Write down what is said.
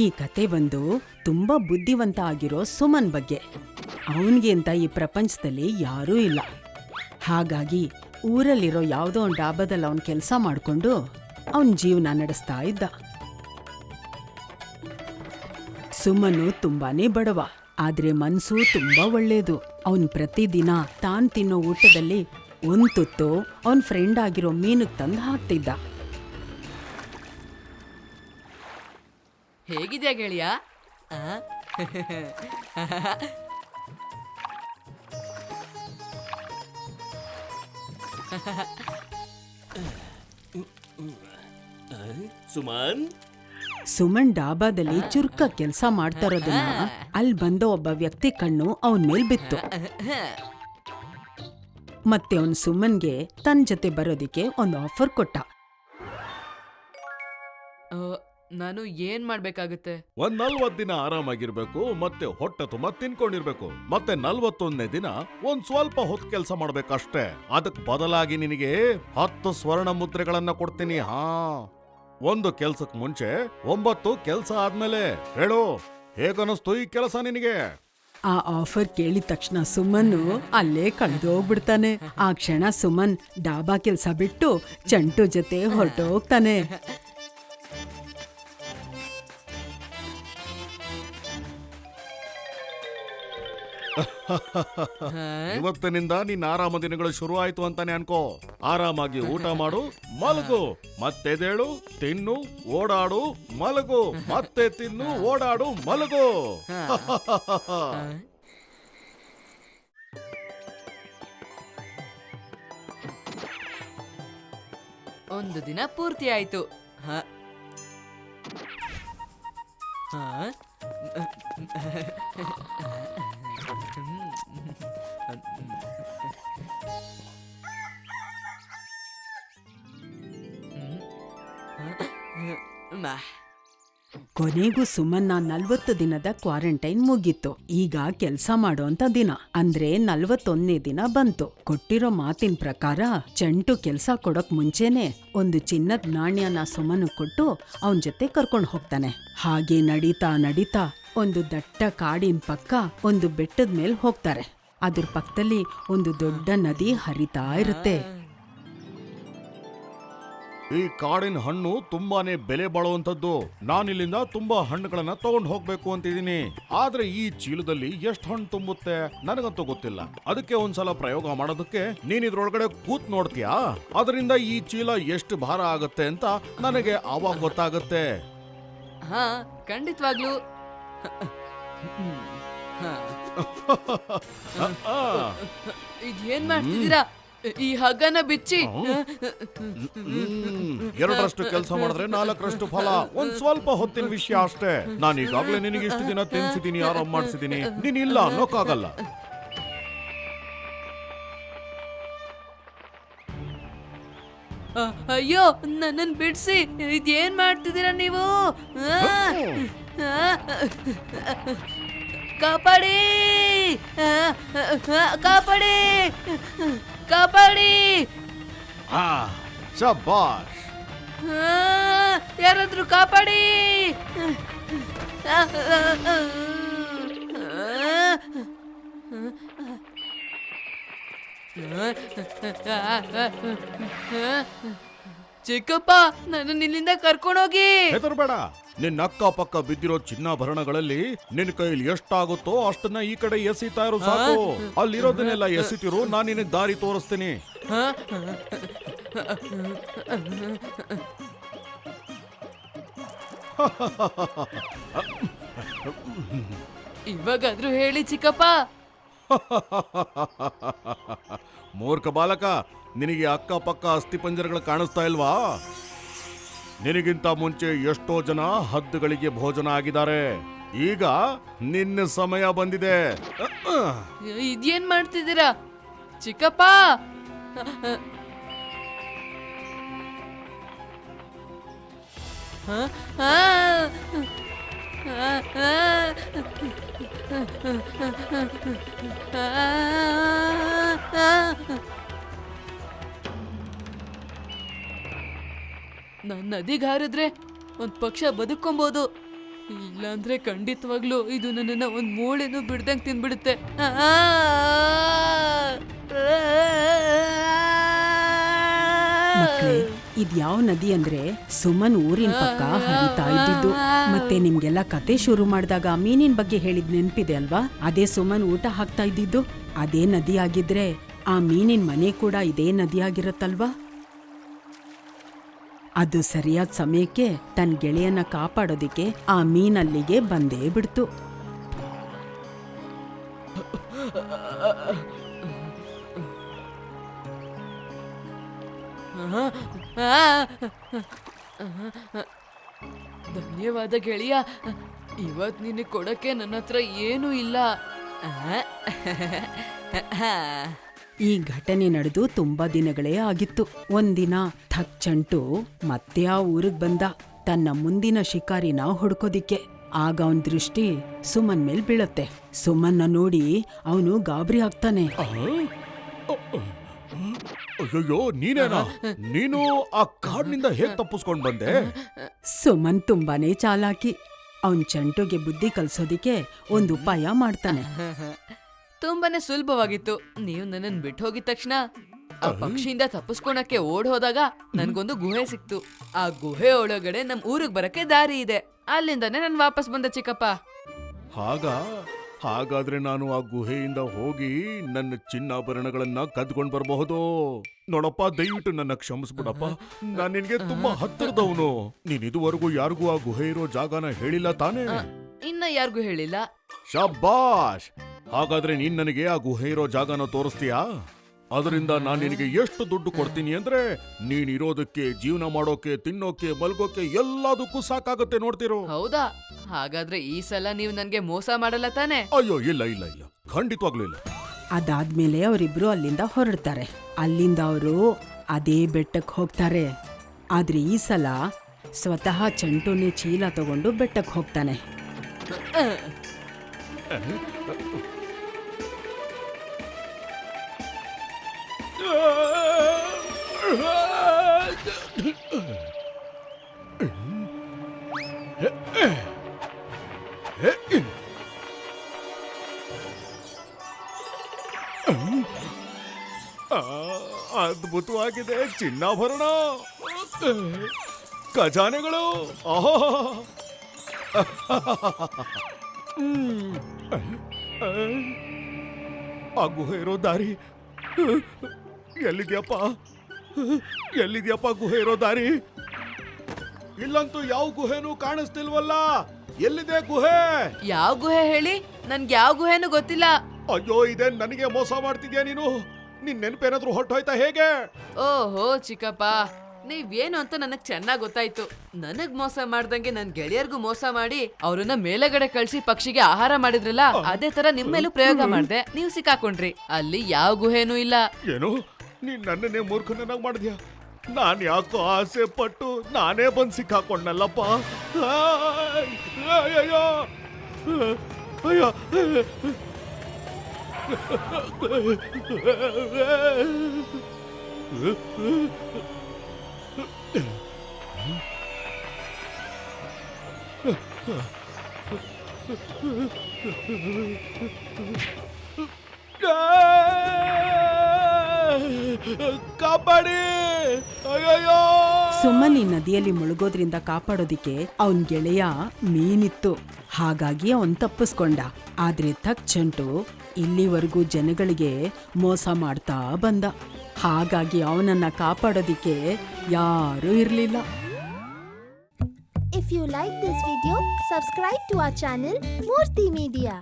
ಈ ಕತೆ ಬಂದು ತುಂಬಾ ಬುದ್ಧಿವಂತ ಆಗಿರೋ ಸುಮನ್ ಬಗ್ಗೆ. ಅವನ್ಗೆ ಅಂತ ಈ ಪ್ರಪಂಚದಲ್ಲಿ ಯಾರೂ ಇಲ್ಲ. ಹಾಗಾಗಿ ಊರಲ್ಲಿರೋ ಯಾವುದೋ ಒಂದು ಡಾಬಾದಲ್ಲಿ ಅವನ್ ಕೆಲಸ ಮಾಡ್ಕೊಂಡು ಅವನ್ ಜೀವನ ನಡೆಸ್ತಾ ಇದ್ದ. ಸುಮನು ತುಂಬಾನೇ ಬಡವ, ಆದ್ರೆ ಮನ್ಸು ತುಂಬಾ ಒಳ್ಳೇದು. ಅವನ್ ಪ್ರತಿದಿನ ತಾನ್ ತಿನ್ನೋ ಊಟದಲ್ಲಿ ಒಂದ್ ತುತ್ತು ಅವನ್ ಫ್ರೆಂಡ್ ಆಗಿರೋ ಮೀನಿಗೆ ತಂದು ಹಾಕ್ತಿದ್ದ. ಹೇಗಿದ್ಯಾ ಗೆಳೆಯ? ಸುಮನ್ ಡಾಬಾದಲ್ಲಿ ಚುರುಕ ಕೆಲಸ ಮಾಡ್ತಾ ಇರೋದನ್ನ ಅಲ್ಲಿ ಬಂದ ಒಬ್ಬ ವ್ಯಕ್ತಿ ಕಣ್ಣು ಅವನ್ ಮೇಲ್ ಬಿತ್ತು. ಮತ್ತೆ ಅವನ್ ಸುಮನ್ಗೆ ತನ್ನ ಜೊತೆ ಬರೋದಿಕ್ಕೆ ಒಂದು ಆಫರ್ ಕೊಟ್ಟ. ನಾನು ಏನ್ ಮಾಡ್ಬೇಕಾಗುತ್ತೆ? ಒಂದ್ 40 ದಿನ ಆರಾಮಾಗಿರ್ಬೇಕು, ಮತ್ತೆ ಹೊಟ್ಟೆ ತುಂಬಾ ತಿನ್ಕೊಂಡಿರ್ಬೇಕು, ಮತ್ತೆ 41ನೇ ದಿನ ಒಂದ್ ಸ್ವಲ್ಪ ಹೊತ್ತು ಕೆಲಸ ಮಾಡ್ಬೇಕಷ್ಟೇ. ಅದಕ್ ಬದಲಾಗಿ ನಿನಗೆ 10 ಸ್ವರ್ಣ ಮುದ್ರೆಗಳನ್ನ ಕೊಡ್ತೀನಿ. ಒಂದು ಕೆಲ್ಸಕ್ ಮುಂಚೆ 9 ಕೆಲ್ಸ ಆದ್ಮೇಲೆ. ಹೇಳು, ಹೇಗನ್ನಿಸ್ತು ಈ ಕೆಲಸ ನಿನಗೆ? ಆ ಆಫರ್ ಕೇಳಿದ ತಕ್ಷಣ ಸುಮನ್ ಅಲ್ಲೇ ಕಳೆದೋಗ್ಬಿಡ್ತಾನೆ. ಆ ಕ್ಷಣ ಸುಮನ್ ಡಾಬಾ ಕೆಲ್ಸ ಬಿಟ್ಟು ಚಂಟು ಜೊತೆ ಹೊರಟೋಗ್ತಾನೆ. ಇವತ್ತಿನಿಂದ ನಿನ್ನ ಆರಾಮ ದಿನಗಳು ಶುರು ಆಯ್ತು ಅಂತಾನೆ ಅನ್ಕೋ. ಆರಾಮಾಗಿ ಊಟ ಮಾಡು, ಮಲಗು, ಮತ್ತೆದೇಳು, ತಿನ್ನು, ಓಡಾಡು, ಮಲಗು, ಮತ್ತೆ ತಿನ್ನು, ಓಡಾಡು, ಮಲಗು. ಒಂದು ದಿನ ಪೂರ್ತಿ ಆಯ್ತು. ಕೊನೆಗೂ ಸುಮನ್ನ 40 ದಿನದ ಕ್ವಾರಂಟೈನ್ ಮುಗೀತು. ಈಗ ಕೆಲ್ಸ ಮಾಡೋಂತ ದಿನ ಅಂದ್ರೆ 41ನೇ ದಿನ ಬಂತು. ಕೊಟ್ಟಿರೋ ಮಾತಿನ ಪ್ರಕಾರ ಚಂಟು ಕೆಲ್ಸ ಕೊಡೋಕ್ ಮುಂಚೆನೆ ಒಂದು ಚಿನ್ನದ ನಾಣ್ಯನ ಸುಮನ್ ಕೊಟ್ಟು ಅವನ್ ಜೊತೆ ಕರ್ಕೊಂಡು ಹೋಗ್ತಾನೆ. ಹಾಗೆ ನಡೀತಾ ನಡೀತಾ ಒಂದು ದಟ್ಟ ಕಾಡಿನ ಪಕ್ಕ ಒಂದು ಬೆಟ್ಟದ ಮೇಲೆ ಹೋಗ್ತಾರೆ. ಅದ್ರ ಪಕ್ಕದಲ್ಲಿ ಒಂದು ದೊಡ್ಡ ನದಿ ಹರಿತಾ ಇರುತ್ತೆ. ಈ ಕಾಡಿನ ಹಣ್ಣು ತುಂಬಾನೇ ಬೆಲೆ ಬಾಳುವಂತದ್ದು. ನಾನಿಲ್ಲಿಂದ ತುಂಬಾ ಹಣ್ಣುಗಳನ್ನ ತಗೊಂಡ್ ಹೋಗ್ಬೇಕು ಅಂತಿದೀನಿ. ಆದ್ರೆ ಈ ಚೀಲದಲ್ಲಿ ಎಷ್ಟು ಹಣ್ಣು ತುಂಬುತ್ತೆ ನನಗಂತೂ ಗೊತ್ತಿಲ್ಲ. ಅದಕ್ಕೆ ಒಂದ್ಸಲ ಪ್ರಯೋಗ ಮಾಡೋದಕ್ಕೆ ನೀನ್ ಇದ್ರೊಳಗಡೆ ಕೂತ್ ನೋಡ್ತೀಯಾ? ಅದರಿಂದ ಈ ಚೀಲ ಎಷ್ಟು ಭಾರ ಆಗತ್ತೆ ಅಂತ ನನಗೆ ಆವಾಗ ಗೊತ್ತಾಗತ್ತೆ. ಖಂಡಿತವಾಗ್ಲು. ಇದೇನ್ ಮಾಡ್ತಿದ್ದೀರಾ? ಈ ಹಗ್ಗನ ಬಿಚ್ಚಿ 2ರಷ್ಟು ಕೆಲಸ ಮಾಡಿದ್ರೆ 4ರಷ್ಟು ಫಲ. ಒಂದ್ ಸ್ವಲ್ಪ ಹೊತ್ತಿನ ವಿಷಯ ಅಷ್ಟೇ. ನಾನು ಈಗಾಗ್ಲೇ ನಿನಗೆ ಇಷ್ಟು ದಿನ ತಿನ್ಸಿದೀನಿ, ಆರಾಮ್ ಮಾಡ್ಸಿದೀನಿ. ನೀನ್ ಇಲ್ಲ ಅನ್ನೋಕ್ಕಾಗಲ್ಲ. ಅಯ್ಯೋ, ನನ್ನನ್ ಬಿಡ್ಸಿ. ಇದೇನ್ ಮಾಡ್ತಿದ್ದೀರಾ ನೀವು? ಕಾಪಾಡಿ, ಕಾಪಾಡಿ, ಕಾಪಾಡಿ. ಶಬ್ಬಾಷ್. ಯಾರಾದ್ರೂ ಕಾಪಾಡಿ. ಚಿಕ್ಕಪ್ಪ, ನನ್ನ ಇಲ್ಲಿಂದ ಕರ್ಕೊಂಡೋಗಿ. ಹೆದರ್ಬೇಡ. ನಿನ್ನ ಅಕ್ಕಪಕ್ಕ ಬಿದ್ದಿರೋ ಚಿನ್ನಾಭರಣಗಳಲ್ಲಿ ನಿನ್ ಕೈಲಿ ಎಷ್ಟಾಗುತ್ತೋ ಅಷ್ಟನ್ನ ಈ ಕಡೆ ಎಸಿತಾ ಇರೋ ಸಾಕು. ಅಲ್ಲಿರೋದನ್ನೆಲ್ಲ ಎಸಿತಿರು, ನಾನು ನಿನಗೆ ದಾರಿ ತೋರಿಸ್ತೀನಿ. ಇವಾಗಾದ್ರೂ ಹೇಳಿ ಚಿಕ್ಕಪ್ಪ. ಮೂರ್ಖ ಬಾಲಕ, ನಿನಗೆ ಅಕ್ಕಪಕ್ಕ ಅಸ್ಥಿಪಂಜರಗಳು ಕಾಣಿಸ್ತಾ ಇಲ್ವಾ? ನಿನಗಿಂತ ಮುಂಚೆ ಎಷ್ಟೋ ಜನ ಹದ್ದುಗಳಿಗೆ ಭೋಜನ ಆಗಿದ್ದಾರೆ. ಈಗ ನಿನ್ನ ಸಮಯ ಬಂದಿದೆ. ಇದೇನ್ ಮಾಡ್ತಿದ್ದೀರಾ ಚಿಕ್ಕಪ್ಪ? ನಾನ್ ನದಿಗೆ ಹಾರಿದ್ರೆ ಒಂದ್ ಪಕ್ಷ ಬದುಕೊಂಬೋದು, ಇಲ್ಲಾಂದ್ರೆ ಖಂಡಿತವಾಗ್ಲೂ ಇದು ನನ್ನನ್ನ ಒಂದ್ ಮೂಳೆನೂ ಬಿಡ್ದಂಗ್ ತಿನ್ಬಿಡುತ್ತೆ. ಮಕ್ಳೇ, ಇದ್ಯಾವ ನದಿ ಅಂದ್ರೆ ಸುಮನ್ ಊರಿನ ಪಕ್ಕ ಹರಿತಾ ಇದ್ದಿದ್ದು. ಮತ್ತೆ ನಿಮ್ಗೆಲ್ಲ ಕತೆ ಶುರು ಮಾಡಿದಾಗ ಮೀನಿನ ಬಗ್ಗೆ ಹೇಳಿದ್ ನೆನ್ಪಿದೆ ಅಲ್ವಾ? ಅದೇ ಸುಮನ್ ಊಟ ಹಾಕ್ತಾ ಇದ್ದಿದ್ದು. ಅದೇ ನದಿ ಆಗಿದ್ರೆ ಆ ಮೀನಿನ ಮನೆ ಕೂಡ ಇದೇ ನದಿ ಆಗಿರತ್ತಲ್ವಾ? ಅದು ಸರಿಯಾದ ಸಮಯಕ್ಕೆ ತನ್ನ ಗೆಳೆಯನ್ನ ಕಾಪಾಡೋದಿಕ್ಕೆ ಆ ಮೀನಲ್ಲಿಗೆ ಬಂದೇ ಬಿಡ್ತು. ಧನ್ಯವಾದ ಗೆಳೆಯ. ಇವತ್ ನಿನಗೆ ಕೊಡಕ್ಕೆ ನನ್ನ ಹತ್ರ ಏನೂ ಇಲ್ಲ. ಈ ಘಟನೆ ನಡೆದು ತುಂಬಾ ದಿನಗಳೇ ಆಗಿತ್ತು. ಒಂದಿನ ಥಕ್ ಚಂಟು ಮತ್ತೆ ಆ ಊರಿಗ್ ಬಂದ ತನ್ನ ಮುಂದಿನ ಶಿಕಾರಿನ ಹುಡ್ಕೋದಿಕ್ಕೆ. ಆಗ ಅವನ್ ದೃಷ್ಟಿ ಸುಮನ್ ಮೇಲ್ ಬೀಳತ್ತೆ. ಸುಮನ್ನ ನೋಡಿ ಅವನು ಗಾಬರಿ ಆಗ್ತಾನೆ. ಅಯ್ಯೋ, ನೀನೇನಾ? ನೀನು ಆ ಕಾಡಿನಿಂದ ಹೇಗ್ ತಪ್ಪಿಸ್ಕೊಂಡ್ ಬಂದೆ? ಸುಮನ್ ತುಂಬಾನೇ ಚಾಲಾಕಿ. ಅವನ್ ಚಂಟುಗೆ ಬುದ್ಧಿ ಕಲ್ಸೋದಿಕ್ಕೆ ಒಂದು ಉಪಾಯ ಮಾಡ್ತಾನೆ. ತುಂಬಾನೇ ಸುಲಭವಾಗಿತ್ತು. ನೀವು ನನ್ನನ್ ಬಿಟ್ಟು ಹೋಗಿದ ತಕ್ಷಣ ಆ ಪಕ್ಷಿಯಿಂದ ತಪ್ಪಿಸ್ಕೊಳಕ್ಕೆ ಓಡ್ ಹೋದಾಗ ನನ್ಗೊಂದು ಗುಹೆ ಸಿಕ್ತು. ಆ ಗುಹೆ ಒಳಗಡೆ ನಮ್ ಊರಿಗೆ ಬರಕ್ಕೆ ದಾರಿ ಇದೆ. ಅಲ್ಲಿಂದಾನೆ ನಾನು ವಾಪಸ್ ಬಂದೆ ಚಿಕ್ಕಪ್ಪ. ಹಾಗಾದ್ರೆ ನಾನು ಆ ಗುಹೆಯಿಂದ ಹೋಗಿ ನನ್ನ ಚಿನ್ನಾಭರಣಗಳನ್ನ ಕದ್ಕೊಂಡ್ ಬರಬಹುದು. ನೋಡಪ್ಪ, ದಯವಿಟ್ಟು ನನ್ನ ಕ್ಷಮಿಸ್ಬಿಡಪ್ಪ. ನಾನ್ ನಿನ್ಗೆ ತುಂಬಾ ಹತ್ತಿರದವನು. ನೀನ್ ಇದುವರೆಗೂ ಯಾರಿಗೂ ಆ ಗುಹೆ ಇರೋ ಜಾಗನ ಹೇಳಿಲ್ಲ ತಾನೇ? ಇನ್ನ ಯಾರಿಗೂ ಹೇಳಿಲ್ಲ. ಶಬ್ಬಾಷ್! ಹಾಗಾದ್ರೆ ನೀನ್ ನನಗೆ ಆ ಗುಹೆ ಇರೋ ಜಾಗನ ತೋರಿಸ್ತೀಯಾ? ಅದರಿಂದ ನಾನ್ ನಿನಗೆ ಎಷ್ಟು ದುಡ್ಡು ಕೊಡ್ತೀನಿ ಅಂದ್ರೆ ನೀನ್ ಇರೋದಕ್ಕೆ, ಜೀವನ ಮಾಡೋಕೆ, ತಿನ್ನೋಕೆ, ಮಲ್ಗೋಕೆ ಎಲ್ಲದಕ್ಕೂ ಸಾಕಾಗತ್ತೆ. ನೋಡ್ತಿರೋ? ಹೌದಾ? ಹಾಗಾದ್ರೆ ಈ ಸಲ ನೀವು ನನ್ಗೆ ಮೋಸ ಮಾಡಲ್ಲ ತಾನೆ? ಅಯ್ಯೋ, ಇಲ್ಲ ಇಲ್ಲ ಇಲ್ಲ, ಖಂಡಿತವಾಗ್ಲೂ ಇಲ್ಲ. ಅದಾದ್ಮೇಲೆ ಅವರಿಬ್ರು ಅಲ್ಲಿಂದ ಹೊರಡ್ತಾರೆ. ಅಲ್ಲಿಂದ ಅವರು ಅದೇ ಬೆಟ್ಟಕ್ಕೆ ಹೋಗ್ತಾರೆ. ಆದ್ರೆ ಈ ಸಲ ಸ್ವತಃ ಚಂಟುನೇ ಚೀಲ ತಗೊಂಡು ಬೆಟ್ಟಕ್ಕೆ ಹೋಗ್ತಾನೆ. ಅದ್ಭುತವಾಗಿದೆ. ಚಿನ್ನಾಭರಣ, ಖಜಾನೆಗಳು. ಆಹೋ, ಆ ಗುಹೆ ಇರೋ ದಾರಿ ಎಲ್ಲಿದ್ಯಪ್ಪ? ಎಲ್ಲಿದ್ಯಪ್ಪ ಗುಹೆ ಇರೋ ದಾರಿ? ಇಲ್ಲಂತೂ ಯಾವ ಗುಹೆನೂ ಕಾಣಿಸ್ತಿಲ್ವಲ್ಲ. ಎಲ್ಲಿದೆ ಗುಹೆ? ಯಾವ ಗುಹೆ ಹೇಳಿ? ನನ್ಗೆ ಯಾವ ಗುಹೆನೂ ಗೊತ್ತಿಲ್ಲ. ಅಯ್ಯೋ, ಇದೇ ನನಗೆ ಮೋಸ ಮಾಡ್ತಿದ್ಯಾ ನೀನು? ನಿನ್ ನೆನಪೇನಾದ್ರೂ ಹೊಟ್ಟೋಯ್ತಾ ಹೇಗೆ? ಓಹೋ ಚಿಕ್ಕಪ್ಪ, ನೀವೇನು ಅಂತ ನನಗ್ ಚೆನ್ನಾಗ್ ಗೊತ್ತಾಯ್ತು. ನನಗ್ ಮೋಸ ಮಾಡ್ದಂಗೆ ನನ್ ಗೆಳೆಯರ್ಗೂ ಮೋಸ ಮಾಡಿ ಅವ್ರನ್ನ ಮೇಲೆಗಡೆ ಕಳ್ಸಿ ಪಕ್ಷಿಗೆ ಆಹಾರ ಮಾಡಿದ್ರಲ್ಲ, ಅದೇ ತರ ನಿಮ್ಮೇಲೂ ಪ್ರಯೋಗ ಮಾಡ್ದೆ. ನೀವು ಸಿಕ್ಕಾಕೊಂಡ್ರಿ. ಅಲ್ಲಿ ಯಾವ ಗುಹೆನೂ ಇಲ್ಲ. ಏನು? ನೀನ್ ನನ್ನನ್ನೇ ಮೂರ್ಖನನ್ನಾಗಿ ಮಾಡಿದ್ಯಾ? ನಾನ್ ಯಾಕೋ ಆಸೆ ಪಟ್ಟು ನಾನೇ ಬಂದ್ ಸಿಕ್ಕಾಕೊಂಡಲ್ಲಪ್ಪ. ಅಯ್ಯೋ, ಅಯ್ಯೋ, ಕಾಪಾಡಿ! ಅಯ್ಯಯ್ಯೋ! ಸುಮನ್ ಈ ನದಿಯಲ್ಲಿ ಮುಳುಗೋದ್ರಿಂದ ಕಾಪಾಡೋದಿಕ್ಕೆ ಅವನ್ ಗೆಳೆಯ ಮೀನಿತ್ತು. ಹಾಗಾಗಿ ಅವನ್ ತಪ್ಪಿಸ್ಕೊಂಡ. ಆದ್ರೆ ಥಕ್ ಚಂಟು ಇಲ್ಲಿವರೆಗೂ ಜನಗಳಿಗೆ ಮೋಸ ಮಾಡ್ತಾ ಬಂದ. ಹಾಗಾಗಿ ಅವನನ್ನ ಕಾಪಾಡೋದಿಕ್ಕೆ ಯಾರೂ ಇರ್ಲಿಲ್ಲ. If you like this video, subscribe to our channel Murthy Media.